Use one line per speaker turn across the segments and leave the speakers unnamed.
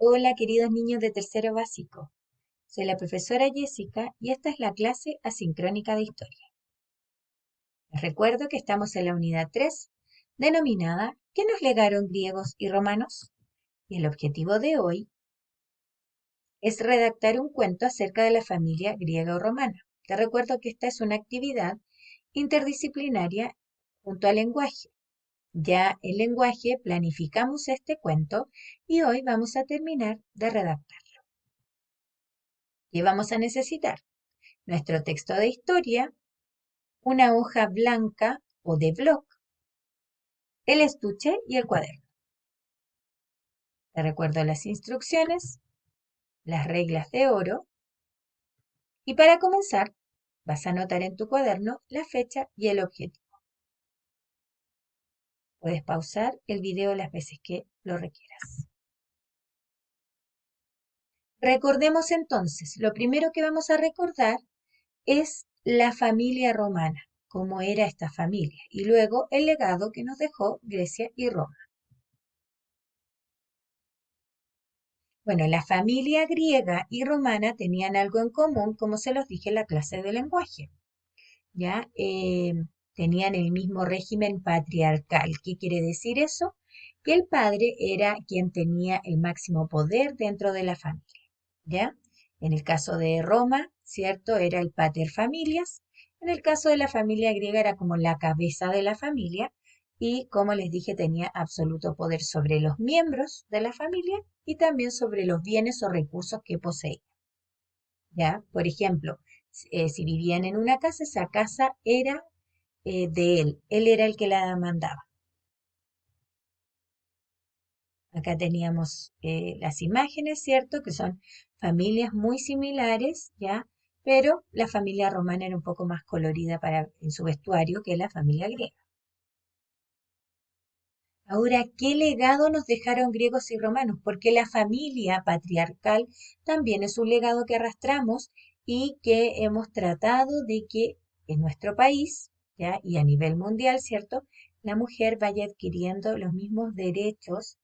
Hola, queridos niños de tercero básico. Soy la profesora Jessica y esta es la clase asincrónica de historia. Les recuerdo que estamos en la unidad 3, denominada ¿Qué nos legaron griegos y romanos? Y el objetivo de hoy es redactar un cuento acerca de la familia griega o romana. Te recuerdo que esta es una actividad interdisciplinaria junto al lenguaje. Ya el lenguaje planificamos este cuento y hoy vamos a terminar de redactar. ¿Qué vamos a necesitar? Nuestro texto de historia, una hoja blanca o de bloc, el estuche y el cuaderno. Te recuerdo las instrucciones, las reglas de oro y para comenzar vas a anotar en tu cuaderno la fecha y el objetivo. Puedes pausar el video las veces que lo requieras. Recordemos entonces, lo primero que vamos a recordar es la familia romana, cómo era esta familia, y luego el legado que nos dejó Grecia y Roma. Bueno, la familia griega y romana tenían algo en común, como se los dije en la clase de lenguaje, ¿ya? Tenían el mismo régimen patriarcal. ¿Qué quiere decir eso? Que el padre era quien tenía el máximo poder dentro de la familia, ¿ya? En el caso de Roma, ¿cierto? Era el pater familias. En el caso de la familia griega era como la cabeza de la familia y, como les dije, tenía absoluto poder sobre los miembros de la familia y también sobre los bienes o recursos que poseía, ¿ya? Por ejemplo, si vivían en una casa, esa casa era de él era el que la mandaba. Acá teníamos las imágenes, ¿cierto? Que son familias muy similares, ¿ya? Pero la familia romana era un poco más colorida en su vestuario que la familia griega. Ahora, ¿qué legado nos dejaron griegos y romanos? Porque la familia patriarcal también es un legado que arrastramos y que hemos tratado de que en nuestro país, ¿ya? Y a nivel mundial, ¿cierto? La mujer vaya adquiriendo los mismos derechos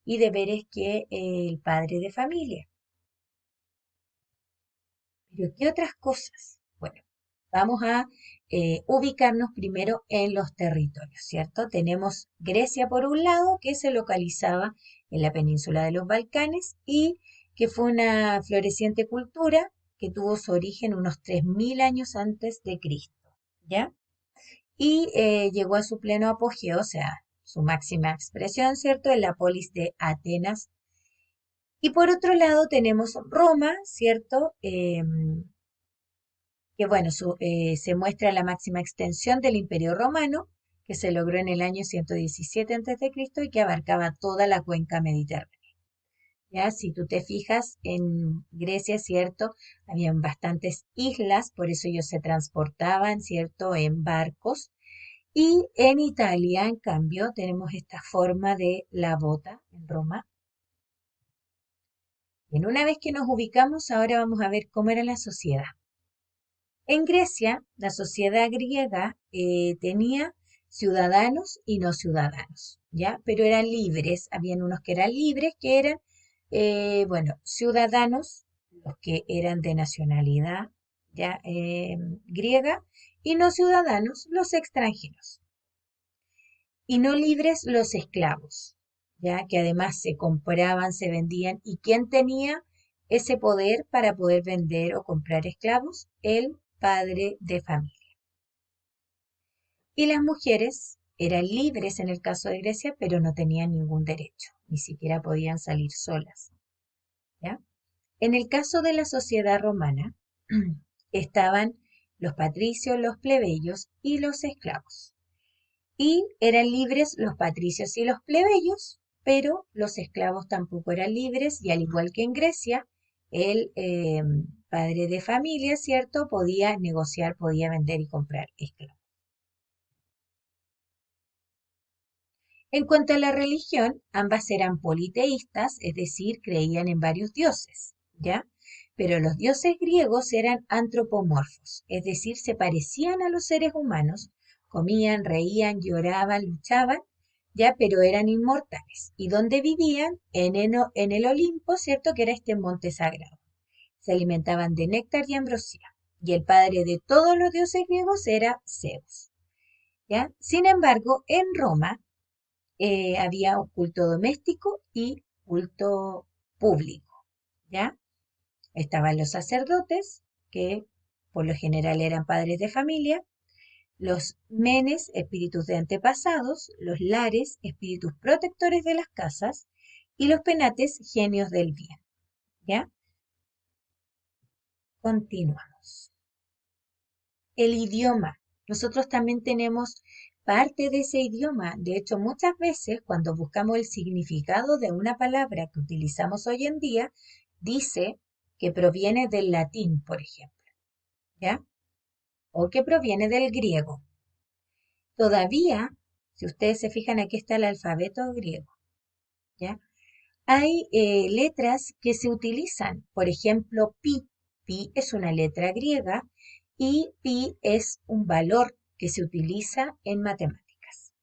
y deberes que el padre de familia. Pero ¿qué otras cosas? Bueno, vamos a ubicarnos primero en los territorios, ¿cierto? Tenemos Grecia por un lado, que se localizaba en la península de los Balcanes y que fue una floreciente cultura que tuvo su origen unos 3000 años antes de Cristo, ¿ya? Y llegó a su pleno apogeo, o sea, su máxima expresión, ¿cierto? En la polis de Atenas. Y por otro lado tenemos Roma, ¿cierto? Que bueno, se muestra la máxima extensión del Imperio Romano, que se logró en el año 117 a.C. y que abarcaba toda la cuenca mediterránea. Ya, si tú te fijas, en Grecia, ¿cierto? Habían bastantes islas, por eso ellos se transportaban, ¿cierto? En barcos. Y en Italia, en cambio, tenemos esta forma de la bota en Roma. Bien, una vez que nos ubicamos, ahora vamos a ver cómo era la sociedad. En Grecia, la sociedad griega tenía ciudadanos y no ciudadanos, ¿ya? Pero eran libres, habían unos que eran libres, que eran, bueno, ciudadanos, los que eran de nacionalidad, ¿ya? Griega, y no ciudadanos, los extranjeros. Y no libres, los esclavos, ¿ya? Que además se compraban, se vendían, ¿y quién tenía ese poder para poder vender o comprar esclavos? El padre de familia. Y las mujeres eran libres en el caso de Grecia, pero no tenían ningún derecho, ni siquiera podían salir solas, ¿ya? En el caso de la sociedad romana, estaban los patricios, los plebeyos y los esclavos. Y eran libres los patricios y los plebeyos, pero los esclavos tampoco eran libres, y al igual que en Grecia, el padre de familia, ¿cierto? Podía negociar, podía vender y comprar esclavos. En cuanto a la religión, ambas eran politeístas, es decir, creían en varios dioses, ¿ya? Pero los dioses griegos eran antropomorfos, es decir, se parecían a los seres humanos, comían, reían, lloraban, luchaban, ya, pero eran inmortales. ¿Y dónde vivían? En el Olimpo, ¿cierto? Que era este monte sagrado. Se alimentaban de néctar y ambrosía. Y el padre de todos los dioses griegos era Zeus, ¿ya? Sin embargo, en Roma había un culto doméstico y culto público, ¿ya? Estaban los sacerdotes, que por lo general eran padres de familia, los menes, espíritus de antepasados, los lares, espíritus protectores de las casas, y los penates, genios del bien, ¿ya? Continuamos. El idioma. Nosotros también tenemos parte de ese idioma. De hecho, muchas veces cuando buscamos el significado de una palabra que utilizamos hoy en día, dice que proviene del latín, por ejemplo, ¿ya? O que proviene del griego. Todavía, si ustedes se fijan, aquí está el alfabeto griego, ¿ya? Hay letras que se utilizan, por ejemplo, pi. Pi es una letra griega y pi es un valor que se utiliza en matemáticas.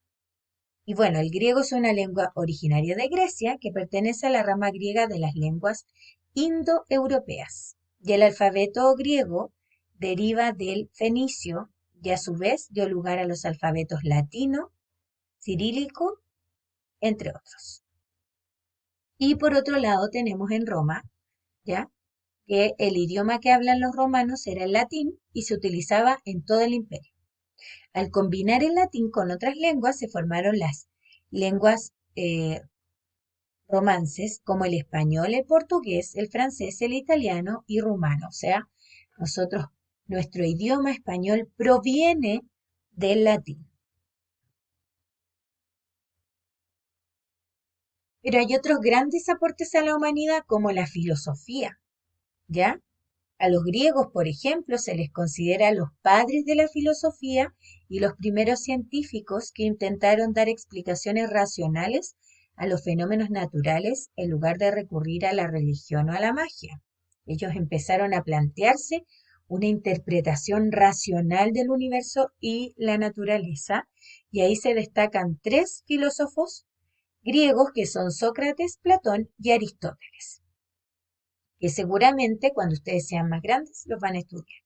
Y bueno, el griego es una lengua originaria de Grecia que pertenece a la rama griega de las lenguas indoeuropeas. Y el alfabeto griego deriva del fenicio y a su vez dio lugar a los alfabetos latino, cirílico, entre otros. Y por otro lado tenemos en Roma, ¿ya? Que el idioma que hablan los romanos era el latín y se utilizaba en todo el imperio. Al combinar el latín con otras lenguas se formaron las lenguas romances como el español, el portugués, el francés, el italiano y rumano. O sea, nosotros, nuestro idioma español proviene del latín. Pero hay otros grandes aportes a la humanidad como la filosofía, ¿ya? A los griegos, por ejemplo, se les considera los padres de la filosofía y los primeros científicos que intentaron dar explicaciones racionales a los fenómenos naturales en lugar de recurrir a la religión o a la magia. Ellos empezaron a plantearse una interpretación racional del universo y la naturaleza, y ahí se destacan tres filósofos griegos que son Sócrates, Platón y Aristóteles, que seguramente cuando ustedes sean más grandes los van a estudiar.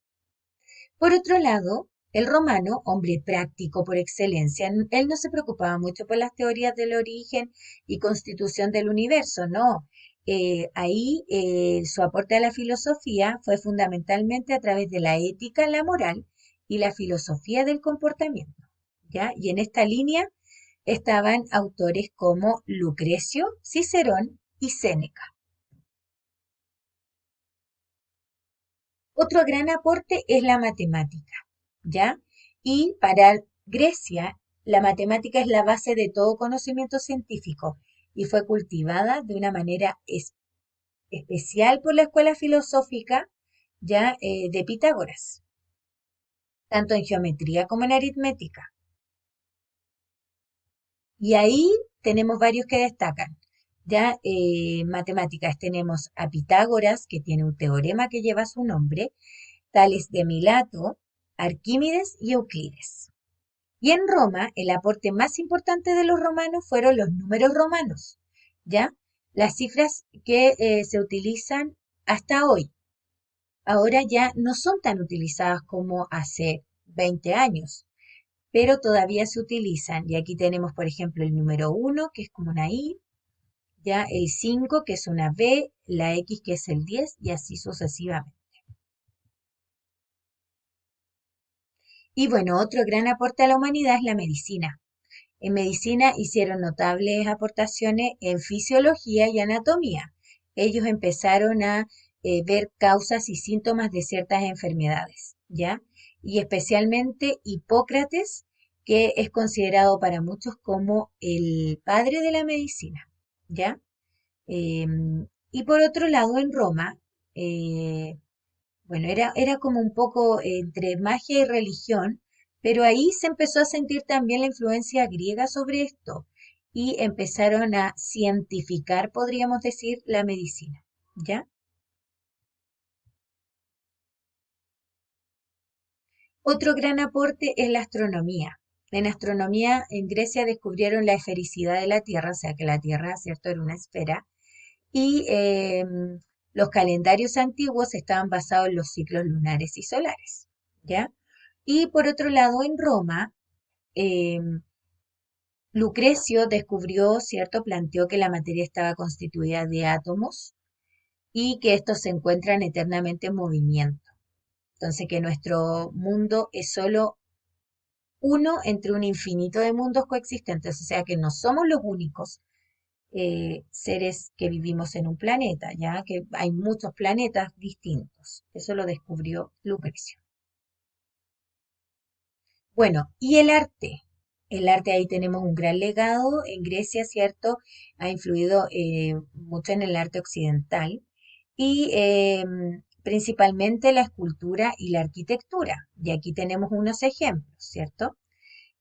Por otro lado, el romano, hombre práctico por excelencia, él no se preocupaba mucho por las teorías del origen y constitución del universo, no. Su aporte a la filosofía fue fundamentalmente a través de la ética, la moral y la filosofía del comportamiento, ¿ya? Y en esta línea estaban autores como Lucrecio, Cicerón y Séneca. Otro gran aporte es la matemática, ¿ya? Y para Grecia, la matemática es la base de todo conocimiento científico y fue cultivada de una manera especial por la escuela filosófica, ya de Pitágoras, tanto en geometría como en aritmética. Y ahí tenemos varios que destacan. Ya matemáticas tenemos a Pitágoras, que tiene un teorema que lleva su nombre, Tales de Mileto, Arquímedes y Euclides. Y en Roma, el aporte más importante de los romanos fueron los números romanos, ¿ya? Las cifras que se utilizan hasta hoy. Ahora ya no son tan utilizadas como hace 20 años, pero todavía se utilizan. Y aquí tenemos, por ejemplo, el número 1, que es como una I, ya el 5, que es una B, la X, que es el 10, y así sucesivamente. Y bueno, otro gran aporte a la humanidad es la medicina. En medicina hicieron notables aportaciones en fisiología y anatomía. Ellos empezaron a ver causas y síntomas de ciertas enfermedades, ¿ya? Y especialmente Hipócrates, que es considerado para muchos como el padre de la medicina, ¿ya? Y por otro lado, en Roma, eh, bueno, era como un poco entre magia y religión, pero ahí se empezó a sentir también la influencia griega sobre esto y empezaron a cientificar, podríamos decir, la medicina, ¿ya? Otro gran aporte es la astronomía. En astronomía, en Grecia descubrieron la esfericidad de la Tierra, o sea que la Tierra, ¿cierto?, era una esfera, y los calendarios antiguos estaban basados en los ciclos lunares y solares, ¿ya? Y por otro lado, en Roma, em, Lucrecio descubrió, ¿cierto?, planteó que la materia estaba constituida de átomos y que estos se encuentran eternamente en movimiento. Entonces, que nuestro mundo es solo uno entre un infinito de mundos coexistentes, o sea que no somos los únicos seres que vivimos en un planeta, ya que hay muchos planetas distintos. Eso lo descubrió Lucrecio. Bueno, y el arte. El arte, ahí tenemos un gran legado. En Grecia, ¿cierto? Ha influido mucho en el arte occidental y principalmente la escultura y la arquitectura. Y aquí tenemos unos ejemplos, ¿cierto?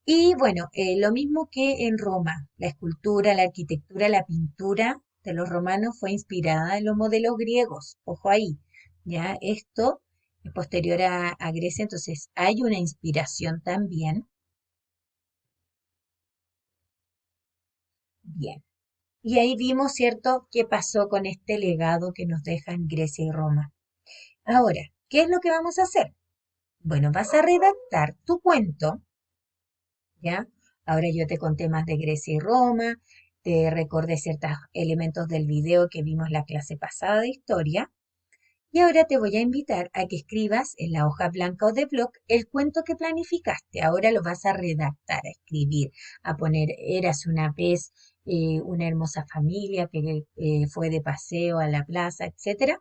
Y bueno, lo mismo que en Roma, la escultura, la arquitectura, la pintura de los romanos fue inspirada en los modelos griegos. Ojo ahí, ya esto es posterior a Grecia, entonces hay una inspiración también. Bien. Y ahí vimos, ¿cierto?, qué pasó con este legado que nos dejan Grecia y Roma. Ahora, ¿qué es lo que vamos a hacer? Bueno, vas a redactar tu cuento, ¿ya? Ahora yo te conté más de Grecia y Roma, te recordé ciertos elementos del video que vimos la clase pasada de historia, y ahora te voy a invitar a que escribas en la hoja blanca o de blog el cuento que planificaste. Ahora lo vas a redactar, a escribir, a poner, eras una vez una hermosa familia que fue de paseo a la plaza, etcétera.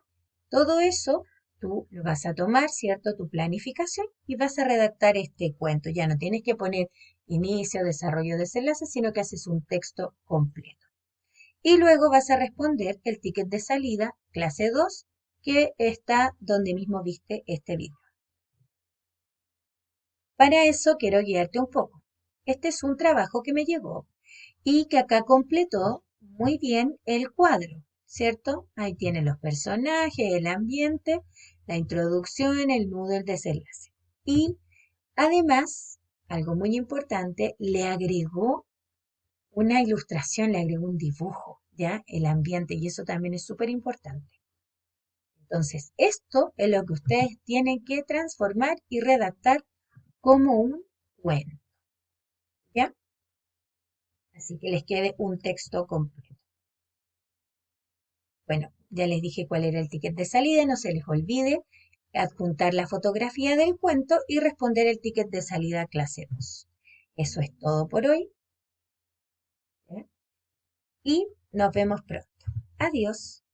Todo eso tú lo vas a tomar, ¿cierto? Tu planificación y vas a redactar este cuento. Ya no tienes que poner inicio, desarrollo, desenlace, sino que haces un texto completo. Y luego vas a responder el ticket de salida, clase 2, que está donde mismo viste este video. Para eso quiero guiarte un poco. Este es un trabajo que me llegó y que acá completó muy bien el cuadro, ¿cierto? Ahí tienen los personajes, el ambiente, la introducción, el nudo, el desenlace. Y además, algo muy importante, le agregó una ilustración, le agregó un dibujo, ¿ya? El ambiente, y eso también es súper importante. Entonces, esto es lo que ustedes tienen que transformar y redactar como un cuento, ¿ya? Así que les quede un texto completo. Bueno, ya les dije cuál era el ticket de salida, no se les olvide adjuntar la fotografía del cuento y responder el ticket de salida a clase 2. Eso es todo por hoy, ¿ya? Y nos vemos pronto. Adiós.